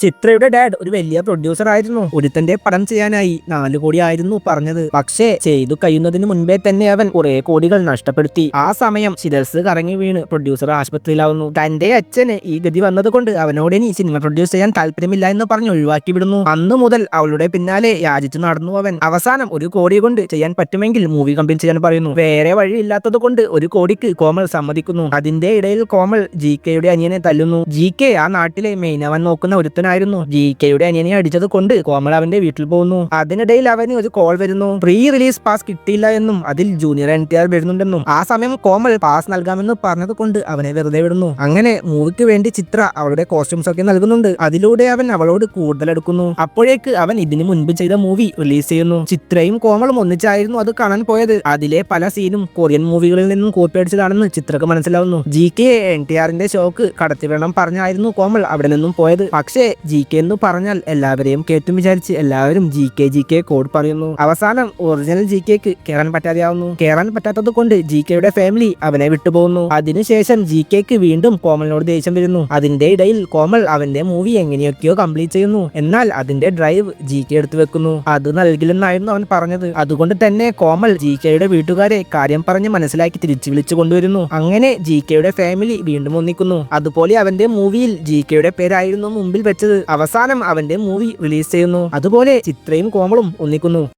ചിത്രയുടെ dad ഒരു വലിയ producer ആയിരുന്നു. ഒരുത്തന്റെ പടം ചെയ്യാനായി 4 കോടി ആയിരുന്നു പറഞ്ഞത്. പക്ഷേ ചെയ്തു കഴിയുന്നതിന് മുൻപേ തന്നെ അവൻ കുറെ കോടികൾ നഷ്ടപ്പെടുത്തി. ആ സമയം ശിരസ് കറങ്ങി വീണ് പ്രൊഡ്യൂസർ ആശുപത്രിയിലാവുന്നു. തന്റെ അച്ഛന് ഈ ഗതി വന്നതുകൊണ്ട് അവനോട് ഇനി സിനിമ പ്രൊഡ്യൂസ് ചെയ്യാൻ താല്പര്യമില്ല എന്ന് പറഞ്ഞ് ഒഴിവാക്കി വിടുന്നു. അന്ന് മുതൽ അവളുടെ പിന്നാലെ യാചിച്ചു നടന്നു അവൻ. അവസാനം 1 കോടി കൊണ്ട് ചെയ്യാൻ പറ്റുമെങ്കിൽ മൂവി കംപ്ലീറ്റ് ചെയ്യാൻ പറയുന്നു. വേറെ വഴി ഇല്ലാത്തത് കൊണ്ട് 1 കോടിക്ക് കോമൾ സമ്മതിക്കുന്നു. അതിന്റെ ഇടയിൽ കോമൾ GKയുടെ അനിയനെ തല്ലുന്നു. GK ആ നാട്ടിലെ മെയിൻ അവൻ നോക്കുന്ന ഒരുത്തനായിരുന്നു. GKയുടെ അനിയനെ അടിച്ചത് കൊണ്ട് കോമൾ അവന്റെ വീട്ടിൽ പോകുന്നു. അതിനിടയിൽ അവന് ഒരു കോൾ വരുന്നു. പ്രീ റിലീസ് പാസ് കിട്ടിയില്ല എന്നും അതിൽ ജൂനിയർ NTR വരുന്നുണ്ടെന്നും. ആ സമയം കോമൾ പാസ് നൽകാമെന്ന് പറഞ്ഞത് കൊണ്ട് അവനെ വെറുതെ വിടുന്നു. അങ്ങനെ മൂവിക്ക് വേണ്ടി ചിത്ര അവളുടെ കോസ്റ്റ്യൂംസ് ഒക്കെ നൽകുന്നുണ്ട്. അതിലൂടെ അവൻ അവളോട് കൂടുതൽ എടുക്കുന്നു. അപ്പോഴേക്ക് അവൻ ഇതിനു മുൻപ് ചെയ്ത മൂവി റിലീസ് ചെയ്യുന്നു. ചിത്രയും കോമളും ഒന്നിച്ചായിരുന്നു അത് കാണാൻ പോയത്. അതിലെ പല സീനും കൊറിയൻ മൂവികളിൽ നിന്നും കോപ്പി അടിച്ചതാണെന്ന് ചിത്രക്ക് മനസ്സിലാവുന്നു. GK NTRന്റെ ഷോക്ക് കടത്തിവിടണം പറഞ്ഞായിരുന്നു കോമൾ അവിടെ നിന്നും പോയത്. പക്ഷേ GK എന്ന് പറഞ്ഞാൽ എല്ലാവരെയും കേട്ടും വിചാരിച്ച് എല്ലാവരും GK കോഡ് പറയുന്നു. അവസാനം ഒറിജിനൽ GKക്ക് കയറാൻ പറ്റാതെയാവുന്നു. കയറാൻ പറ്റാത്തത് കൊണ്ട് GKയുടെ ഫാമിലി അവനെ വിട്ടുപോകുന്നു. അതിനുശേഷം GKക്ക് വീണ്ടും കോമളിനോട് ദേഷ്യം വരുന്നു. അതിന്റെ ഇടയിൽ കോമൾ അവന്റെ മൂവി എങ്ങനെയൊക്കെയോ കംപ്ലീറ്റ് ചെയ്യുന്നു. എന്നാൽ അതിന്റെ ഡ്രൈവ് GK എടുത്തു വെക്കുന്നു. അത് നൽകില്ലെന്നായിരുന്നു അവൻ പറഞ്ഞത്. അതുകൊണ്ട് തന്നെ കോമൾ GKയുടെ വീട്ടുകാരെ കാര്യം പറഞ്ഞ് മനസ്സിലാക്കി തിരിച്ചു വിളിച്ചു കൊണ്ടുവരുന്നു. അങ്ങനെ GKയുടെ ഫാമിലി വീണ്ടും ഒന്നിക്കുന്നു. അതുപോലെ അവന്റെ മൂവിയിൽ GKയുടെ പേരായിരുന്നു മുമ്പിൽ വെച്ചത്. അവസാനം അവന്റെ മൂവി റിലീസ് ചെയ്യുന്നു. അതുപോലെ ചിത്രയും കോമളും ഒന്നിക്കുന്നു.